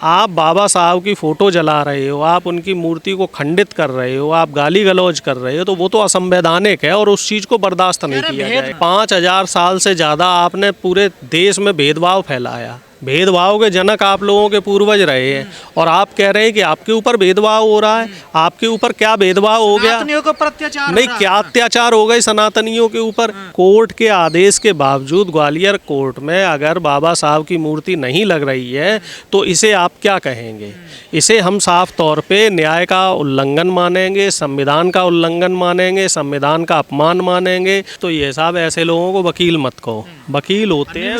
आप बाबा साहब की फ़ोटो जला रहे हो, आप उनकी मूर्ति को खंडित कर रहे हो, आप गाली गलौज कर रहे हो, तो वो तो असंवैधानिक है और उस चीज़ को बर्दाश्त नहीं किया जाए। 5000 साल से ज़्यादा आपने पूरे देश में भेदभाव फैलाया, भेदभाव के जनक आप लोगों के पूर्वज रहे हैं और आप कह रहे हैं कि आपके ऊपर भेदभाव हो रहा है। आपके ऊपर क्या भेदभाव हो गया? सनातनियों के ऊपर अत्याचार नहीं, क्या अत्याचार हो गए सनातनियों के ऊपर? कोर्ट के आदेश के बावजूद ग्वालियर कोर्ट में अगर बाबा साहब की मूर्ति नहीं लग रही है तो इसे आप क्या कहेंगे? इसे हम साफ तौर पे न्याय का उल्लंघन मानेंगे, संविधान का उल्लंघन मानेंगे, संविधान का अपमान मानेंगे। तो ये साहब ऐसे लोगों को वकील मत कहो। वकील होते हैं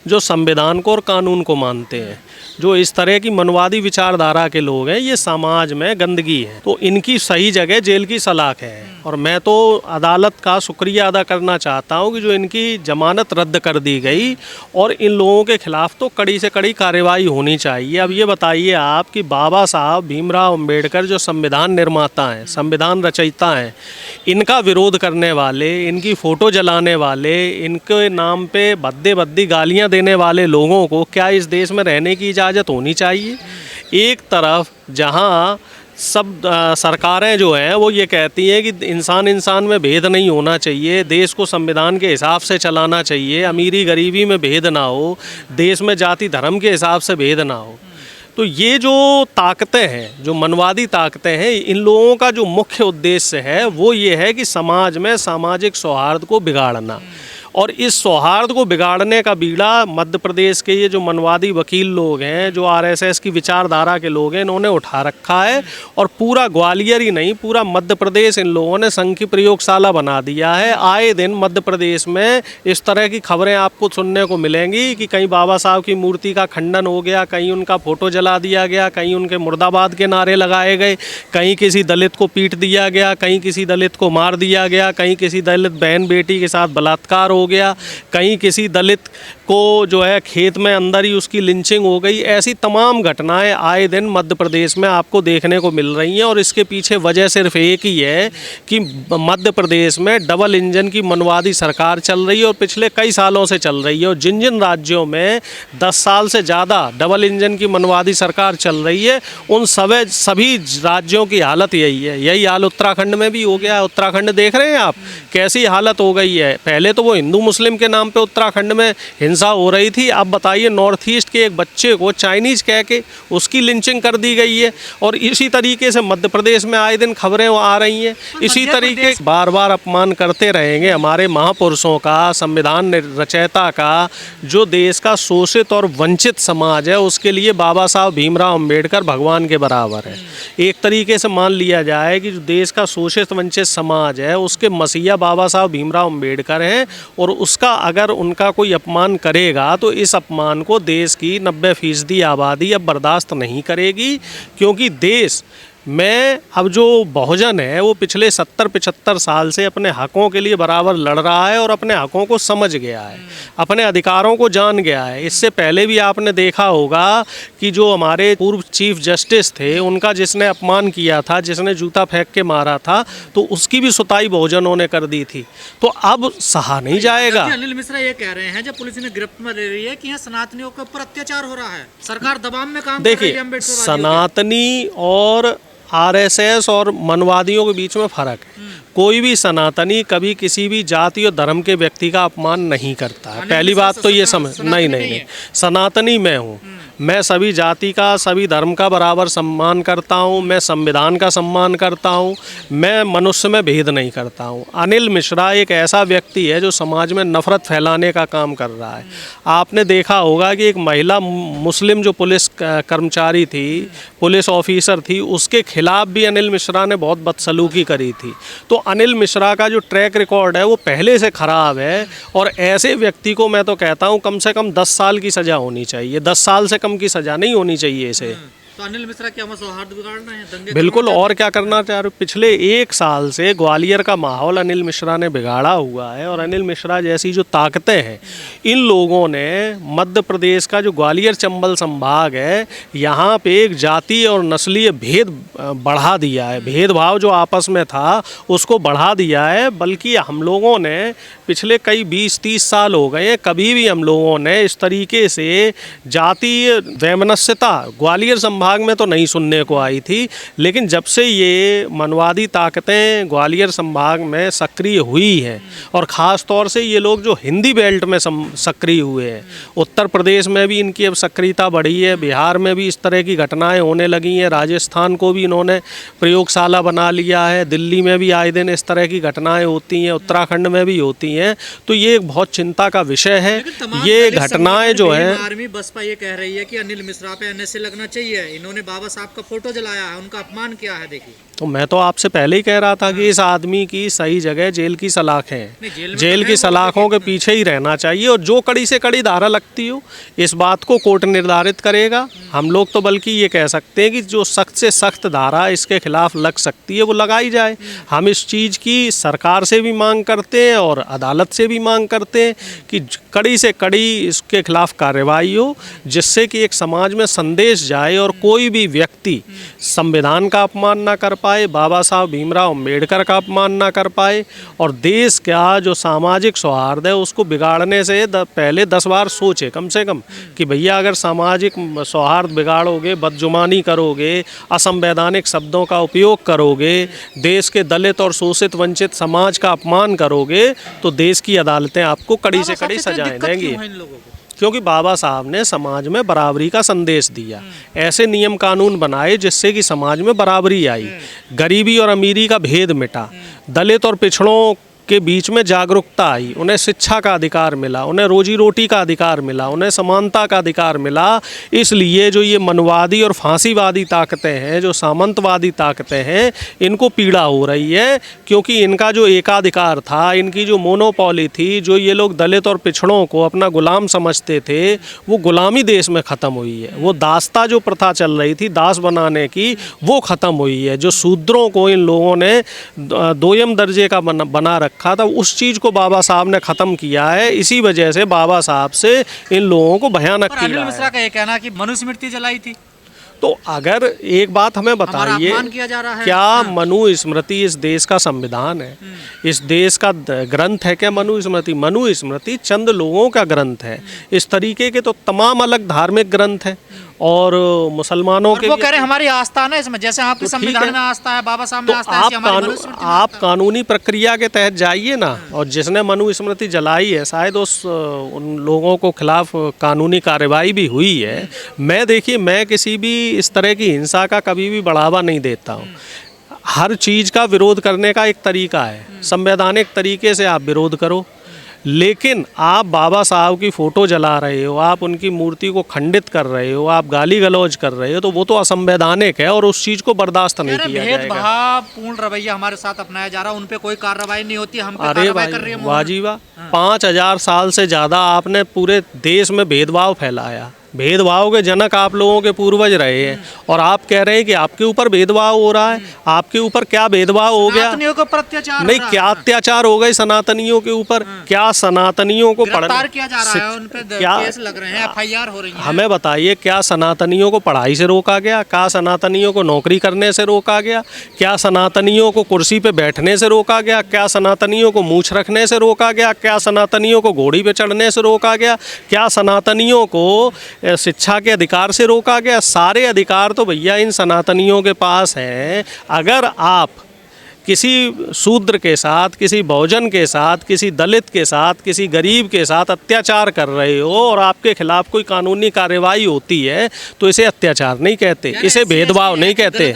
जो संविधान और कानून को मानते हैं। जो इस तरह की मनवादी विचारधारा के लोग हैं, ये समाज में गंदगी है, तो इनकी सही जगह जेल की सलाख है। और मैं तो अदालत का शुक्रिया अदा करना चाहता हूं कि जो इनकी जमानत रद्द कर दी गई और इन लोगों के खिलाफ तो कड़ी से कड़ी कार्रवाई होनी चाहिए। अब ये बताइए आप कि बाबा साहब भीमराव अंबेडकर जो संविधान निर्माता हैं, संविधान रचयिता हैं, इनका विरोध करने वाले, इनकी फ़ोटो जलाने वाले, इनके नाम पे भद्दे भद्दी गालियाँ देने वाले लोगों को क्या इस देश में रहने की इजाज़त होनी चाहिए? एक तरफ जहां सब सरकारें जो हैं वो ये कहती हैं कि इंसान इंसान में भेद नहीं होना चाहिए, देश को संविधान के हिसाब से चलाना चाहिए, अमीरी गरीबी में भेद ना हो, देश में जाति धर्म के हिसाब से भेद ना हो। तो ये जो ताकतें हैं, जो मनवादी ताकतें हैं, इन लोगों का जो मुख्य उद्देश्य है वो ये है कि समाज में सामाजिक सौहार्द को बिगाड़ना। और इस सौहार्द को बिगाड़ने का बीड़ा मध्य प्रदेश के ये जो मनवादी वकील लोग हैं, जो आरएसएस की विचारधारा के लोग हैं, इन्होंने उठा रखा है। और पूरा ग्वालियर ही नहीं, पूरा मध्य प्रदेश इन लोगों ने संघ की प्रयोगशाला बना दिया है। आए दिन मध्य प्रदेश में इस तरह की खबरें आपको सुनने को मिलेंगी कि कहीं बाबा साहब की मूर्ति का खंडन हो गया, कहीं उनका फ़ोटो जला दिया गया, कहीं उनके मुर्दाबाद के नारे लगाए गए, कहीं किसी दलित को पीट दिया गया, कहीं किसी दलित को मार दिया गया, कहीं किसी दलित बहन बेटी के साथ बलात्कार हो गया, कहीं किसी दलित को जो है खेत में अंदर ही उसकी लिंचिंग हो गई। ऐसी तमाम घटनाएं आए दिन मध्य प्रदेश में आपको देखने को मिल रही हैं। और इसके पीछे वजह सिर्फ एक ही है कि मध्य प्रदेश में डबल इंजन की मनवादी सरकार चल रही है और पिछले कई सालों से चल रही है। और जिन जिन राज्यों में 10 साल से ज़्यादा डबल इंजन की मनवादी सरकार चल रही है, उन सभी राज्यों की हालत यही है। यही हाल उत्तराखंड में भी हो गया है। उत्तराखंड देख रहे हैं आप, कैसी हालत हो गई है। पहले तो वो हिंदू मुस्लिम के नाम पे उत्तराखंड में हिंसा हो रही थी, अब बताइए नॉर्थ ईस्ट के एक बच्चे को चाइनीज़ कह के उसकी लिंचिंग कर दी गई है। और इसी तरीके से मध्य प्रदेश में आए दिन खबरें आ रही हैं। इसी तरीके बार बार अपमान करते रहेंगे हमारे महापुरुषों का, संविधान रचयिता का। जो देश का शोषित और वंचित समाज है, उसके लिए बाबा साहब भीमराव अंबेडकर भगवान के बराबर है। एक तरीके से मान लिया जाए कि जो देश का शोषित वंचित समाज है, उसके मसीहा बाबा साहब भीमराव अंबेडकर हैं। और उसका अगर उनका कोई अपमान करेगा तो इस अपमान को देश की 90% आबादी अब बर्दाश्त नहीं करेगी। क्योंकि देश में अब जो बहुजन है वो पिछले 70-75 साल से अपने हकों के लिए बराबर लड़ रहा है और अपने हकों को समझ गया है, अपने अधिकारों को जान गया है। इससे पहले भी आपने देखा होगा कि जो हमारे पूर्व चीफ जस्टिस थे, उनका जिसने अपमान किया था, जिसने जूता फेंक के मारा था, तो उसकी भी सुताई बहुजनों ने कर दी थी। तो अब सहा नहीं जाएगा। अनिल मिश्रा ये कह रहे हैं, जब पुलिस ने गिरफ्त में ले रही है कि यहाँ सनातनियों के ऊपर अत्याचार हो रहा है, सरकार दबाव में काम कर रही है। देखिए, सनातनी और आरएसएस और मनवादियों के बीच में फ़र्क है। कोई भी सनातनी कभी किसी भी जाति और धर्म के व्यक्ति का अपमान नहीं करता है। पहली बात तो ये समझ, नहीं, सनातनी मैं हूँ। मैं सभी जाति का, सभी धर्म का बराबर सम्मान करता हूँ। मैं संविधान का सम्मान करता हूँ। मैं मनुष्य में भेद नहीं करता हूँ। अनिल मिश्रा एक ऐसा व्यक्ति है जो समाज में नफरत फैलाने का काम कर रहा है। आपने देखा होगा कि एक महिला मुस्लिम जो पुलिस कर्मचारी थी, पुलिस ऑफिसर थी, उसके खिलाफ भी अनिल मिश्रा ने बहुत बदसलूकी करी थी। तो अनिल मिश्रा का जो ट्रैक रिकॉर्ड है वो पहले से ख़राब है। और ऐसे व्यक्ति को मैं तो कहता हूँ कम से कम 10 साल की सज़ा होनी चाहिए। 10 साल से की सज़ा नहीं होनी चाहिए इसे। तो अनिल मिश्रा क्या हम सौहार्द बिगाड़ रहे हैं, दंगे बिल्कुल, और क्या करना चाह रहे। पिछले 1 साल से ग्वालियर का माहौल अनिल मिश्रा ने बिगाड़ा हुआ है, और अनिल मिश्रा जैसी जो ताकतें हैं, इन लोगों ने मध्य प्रदेश का जो ग्वालियर चंबल संभाग है, यहाँ पे एक जातीय और नस्लीय भेद बढ़ा दिया है। भेदभाव जो आपस में था उसको बढ़ा दिया है। बल्कि हम लोगों ने पिछले कई 20-30 साल हो गए, कभी भी हम लोगों ने इस तरीके से जातीय वैमनस्यता ग्वालियर संभाग में तो नहीं सुनने को आई थी। लेकिन जब से ये मनवादी ताकतें ग्वालियर संभाग में सक्रिय हुई हैं, और ख़ास तौर से ये लोग जो हिंदी बेल्ट में सक्रिय हुए हैं, उत्तर प्रदेश में भी इनकी अब सक्रियता बढ़ी है, बिहार में भी इस तरह की घटनाएं होने लगी हैं, राजस्थान को भी इन्होंने प्रयोगशाला बना लिया है, दिल्ली में भी आए दिन इस तरह की घटनाएं होती हैं, उत्तराखंड में भी होती हैं। तो ये एक बहुत चिंता का विषय है। ये घटनाएं जो है, आर्मी बसपा ये कह रही है कि अनिल मिश्रा पे एनएसए लगना चाहिए, इन्होंने बाबा साहब का फोटो जलाया है, उनका अपमान किया है। देखिए, तो मैं तो आपसे पहले ही कह रहा था कि इस आदमी की सही जगह जेल की सलाखें हैं। जेल की सलाखों के पीछे ही रहना चाहिए, और जो कड़ी से कड़ी धारा लगती हो इस बात को कोर्ट निर्धारित करेगा। हम लोग तो बल्कि ये कह सकते हैं कि जो सख्त से सख्त धारा इसके खिलाफ लग सकती है वो लगाई जाए। हम इस चीज़ की सरकार से भी मांग करते हैं और अदालत से भी मांग करते हैं कि कड़ी से कड़ी इसके खिलाफ कार्रवाई हो, जिससे कि एक समाज में संदेश जाए और कोई भी व्यक्ति संविधान का अपमान ना कर पाए, बाबा साहब भीमराव अम्बेडकर का अपमान ना कर पाए, और देश का जो सामाजिक सौहार्द है उसको बिगाड़ने से पहले 10 बार सोचे कम से कम कि भैया अगर सामाजिक सौहार्द बिगाड़ोगे, बदजुबानी करोगे, असंवैधानिक शब्दों का उपयोग करोगे, देश के दलित और शोषित वंचित समाज का अपमान करोगे, तो देश की अदालतें आपको कड़ी से कड़ी सजाएं देंगी। क्योंकि बाबा साहब ने समाज में बराबरी का संदेश दिया, ऐसे नियम कानून बनाए जिससे कि समाज में बराबरी आई, गरीबी और अमीरी का भेद मिटा, दलित और पिछड़ों के बीच में जागरूकता आई, उन्हें शिक्षा का अधिकार मिला, उन्हें रोजी रोटी का अधिकार मिला, उन्हें समानता का अधिकार मिला। इसलिए जो ये मनवादी और फांसीवादी ताकतें हैं, जो सामंतवादी ताकतें हैं, इनको पीड़ा हो रही है, क्योंकि इनका जो एकाधिकार था, इनकी जो मोनोपोली थी, जो ये लोग दलित और पिछड़ों को अपना गुलाम समझते थे, वो गुलामी देश में ख़त्म हुई है। वो दासता जो प्रथा चल रही थी दास बनाने की, वो ख़त्म हुई है। जो शूद्रों को इन लोगों ने दोयम दर्जे का बना रखा था, उस चीज़ को बाबा साहब ने ख़त्म किया है। इसी वजह से बाबा साहब से इन लोगों को भयानक पीड़ा है। अनिल मिश्रा का ये कहना कि मनुस्मृति जलाई थी। तो अगर एक बात हमें बताइए, क्या मनुस्मृति इस देश का संविधान है, इस देश का ग्रंथ है क्या मनुस्मृति? मनुस्मृति चंद लोगों का ग्रंथ है। इस तरीके के तो तमाम अलग धार्मिक ग्रंथ हैं, और मुसलमानों के वो कह रहे हैं हमारी आस्था है इसमें, जैसे आपके संविधान में आस्था है, बाबा साहब में आस्था है, आप कानूनी प्रक्रिया के तहत जाइए ना, और जिसने मनुस्मृति जलाई है शायद उन लोगों को खिलाफ कानूनी कार्रवाई भी हुई है। मैं देखिए, मैं किसी भी इस तरह की हिंसा का कभी भी बढ़ावा नहीं देता हूँ। हर चीज़ का विरोध करने का एक तरीका है, संवैधानिक तरीके से आप विरोध करो, लेकिन आप बाबा साहब की फ़ोटो जला रहे हो, आप उनकी मूर्ति को खंडित कर रहे हो, आप गाली गलौज कर रहे हो, तो वो तो असंवैधानिक है और उस चीज़ को बर्दाश्त नहीं किया जाएगा। भेदभावपूर्ण रवैया हमारे साथ अपनाया जा रहा है, उन पे कोई कार्रवाई नहीं होती, हम पे कार्रवाई कर रही है। वाजीवा 5000 साल से ज़्यादा आपने पूरे देश में भेदभाव फैलाया, भेदभाव के जनक आप लोगों के पूर्वज रहे हैं, और आप कह रहे हैं कि आपके ऊपर भेदभाव हो रहा है। आपके ऊपर क्या भेदभाव हो गया? सनातनियों को अत्याचार नहीं, क्या अत्याचार हो गए सनातनियों के ऊपर? क्या सनातनियों को गिरफ्तार किया जा रहा है, उन पे केस लग रहे हैं, एफआईआर हो रही है। हमें बताइए, क्या सनातनियों को पढ़ाई से रोका गया? क्या सनातनियों को नौकरी करने से रोका गया? क्या सनातनियों को कुर्सी पे बैठने से रोका गया? क्या सनातनियों को मूछ रखने से रोका गया? क्या सनातनियों को घोड़ी पे चढ़ने से रोका गया? क्या सनातनियों को शिक्षा के अधिकार से रोका गया? सारे अधिकार तो भैया इन सनातनियों के पास हैं। अगर आप किसी शूद्र के साथ, किसी बहुजन के साथ, किसी दलित के साथ, किसी गरीब के साथ अत्याचार कर रहे हो और आपके खिलाफ कोई कानूनी कार्रवाई होती है, तो इसे अत्याचार नहीं कहते, इसे भेदभाव नहीं कहते।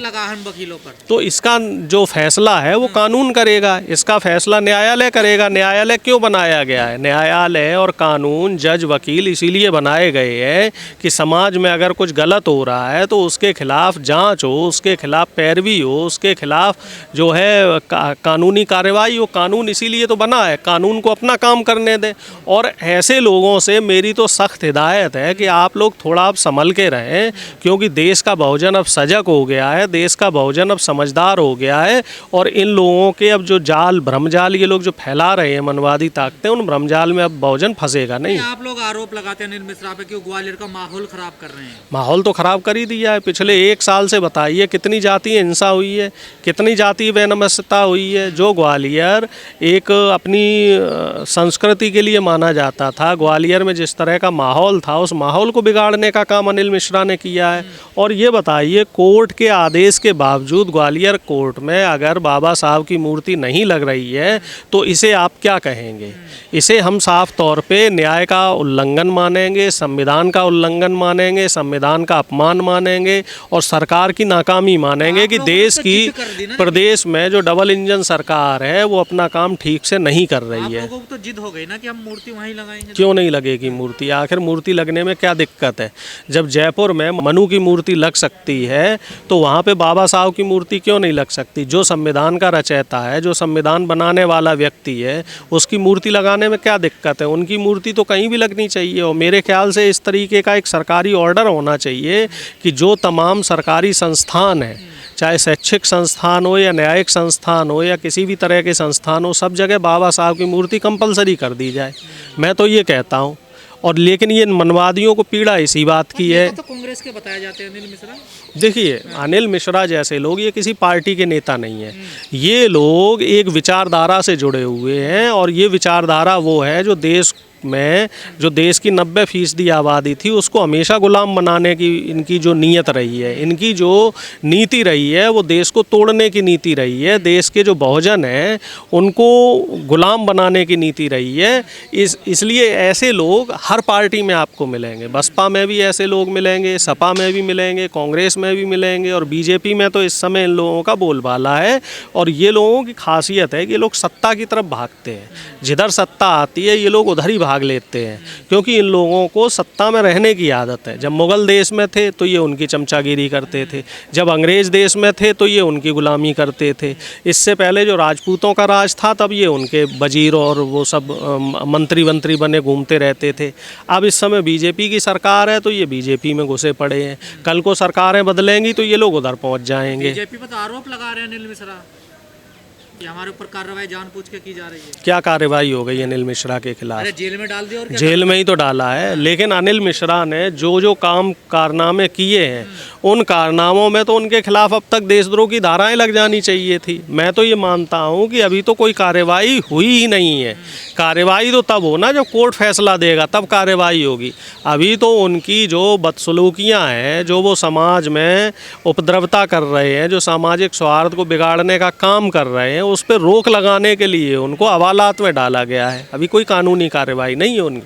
तो इसका जो फैसला है वो कानून करेगा, इसका फैसला न्यायालय करेगा। न्यायालय क्यों बनाया गया है? न्यायालय और कानून, जज, वकील इसीलिए बनाए गए हैं कि समाज में अगर कुछ गलत हो रहा है तो उसके खिलाफ जाँच हो, उसके खिलाफ पैरवी हो, उसके खिलाफ जो है है कानूनी कार्रवाई, वो कानून इसीलिए तो बना है, कानून को अपना काम करने दें। और ऐसे लोगों से मेरी तो सख्त हिदायत है कि आप लोग थोड़ा अब संभल के रहें, क्योंकि देश का बहुजन अब सजग हो गया है, देश का बहुजन अब समझदार हो गया है। और इन लोगों के अब जो जाल, भ्रमजाल ये लोग जो फैला रहे हैं मनवादी ताकतें, उन भ्रमजाल में अब बहुजन फंसेगा नहीं। आप लोग आरोप लगाते हैं अनिल मिश्रा पे कि वो ग्वालियर का माहौल खराब कर रहे हैं। माहौल तो ख़राब कर ही दिया है। पिछले 1 साल से बताइए कितनी जातीय हिंसा हुई है, कितनी जातीय बेनमस्ता हुई है। जो ग्वालियर एक अपनी संस्कृति के लिए माना जाता था, ग्वालियर में जिस तरह का माहौल था, उस माहौल को बिगाड़ने का काम अनिल मिश्रा ने किया है। और ये बताइए, कोर्ट के आदेश के बावजूद ग्वालियर कोर्ट में अगर बाबा साहब की मूर्ति नहीं लग रही है तो इसे आप क्या कहेंगे? इसे हम साफ तौर पे न्याय का उल्लंघन मानेंगे, संविधान का उल्लंघन मानेंगे, संविधान का अपमान मानेंगे और सरकार की नाकामी मानेंगे कि देश की प्रदेश में जो डबल इंजन सरकार है वो अपना काम ठीक से नहीं कर रही है। लोगों को तो जिद हो गई ना कि हम मूर्ति वहीं लगाएंगे। क्यों नहीं लगेगी मूर्ति? आखिर मूर्ति लगने में क्या दिक्कत है? जब जयपुर में मनु की मूर्ति लग सकती है तो वहाँ पे बाबा साहब की मूर्ति क्यों नहीं लग सकती? जो संविधान का रचयिता है, जो संविधान बनाने वाला व्यक्ति है, उसकी मूर्ति लगाने में क्या दिक्कत है? उनकी मूर्ति तो कहीं भी लगनी चाहिए। और मेरे ख्याल से इस तरीके का एक सरकारी ऑर्डर होना चाहिए कि जो तमाम सरकारी संस्थान हैं, चाहे शैक्षिक संस्थान हो या न्यायिक संस्थान हो या किसी भी तरह के संस्थान हो, सब जगह बाबा साहब की मूर्ति कंपलसरी कर दी जाए। मैं तो ये कहता हूँ। और लेकिन ये मनवादियों को पीड़ा इसी बात की है। तो कांग्रेस के बताए जाते हैं अनिल मिश्रा। देखिए, अनिल मिश्रा जैसे लोग ये किसी पार्टी के नेता नहीं है। ये लोग एक विचारधारा से जुड़े हुए हैं और ये विचारधारा वो है जो देश में, जो देश की 90% आबादी थी उसको हमेशा गुलाम बनाने की इनकी जो नीयत रही है, इनकी जो नीति रही है, वो देश को तोड़ने की नीति रही है। देश के जो बहुजन हैं उनको गुलाम बनाने की नीति रही है। इसलिए ऐसे लोग हर पार्टी में आपको मिलेंगे। बसपा में भी ऐसे लोग मिलेंगे, सपा में भी मिलेंगे, कांग्रेस में भी मिलेंगे और बीजेपी में तो इस समय इन लोगों का बोलबाला है। और ये लोगों की खासियत है कि ये लोग सत्ता की तरफ भागते हैं। जिधर सत्ता आती है ये लोग उधर ही भाग लेते हैं, क्योंकि इन लोगों को सत्ता में रहने की आदत है। जब मुगल देश में थे तो ये उनकी चमचागिरी करते थे, जब अंग्रेज़ देश में थे तो ये उनकी गुलामी करते थे। इससे पहले जो राजपूतों का राज था तब ये उनके वजीर और वो सब मंत्री बने घूमते रहते थे। अब इस समय बीजेपी की सरकार है तो ये बीजेपी में घुसे पड़े हैं। कल को सरकारें बदलेंगी तो ये लोग उधर पहुंच जाएंगे। बीजेपी पर तो आरोप लगा रहे हैं अनिल मिश्रा कि हमारे ऊपर कार्रवाई जानबूझ के की जा रही है। क्या कार्रवाई हो गई अनिल मिश्रा के खिलाफ? अरे जेल में डाल दिया। और क्या जेल में ही तो डाला है। लेकिन अनिल मिश्रा ने जो जो कारनामे किए हैं उन कारनामों में तो उनके खिलाफ अब तक देशद्रोह की धाराएं लग जानी चाहिए थी। मैं तो ये मानता हूँ कि अभी तो कोई कार्रवाई हुई ही नहीं है। कार्रवाई तो तब हो ना जब कोर्ट फैसला देगा, तब कार्रवाई होगी। अभी तो उनकी जो बदसलूकियाँ हैं, जो वो समाज में उपद्रवता कर रहे हैं, जो सामाजिक सौहार्द को बिगाड़ने का काम कर रहे हैं, उस पर रोक लगाने के लिए उनको हवालात में डाला गया है। अभी कोई कानूनी कार्रवाई नहीं है उनकी।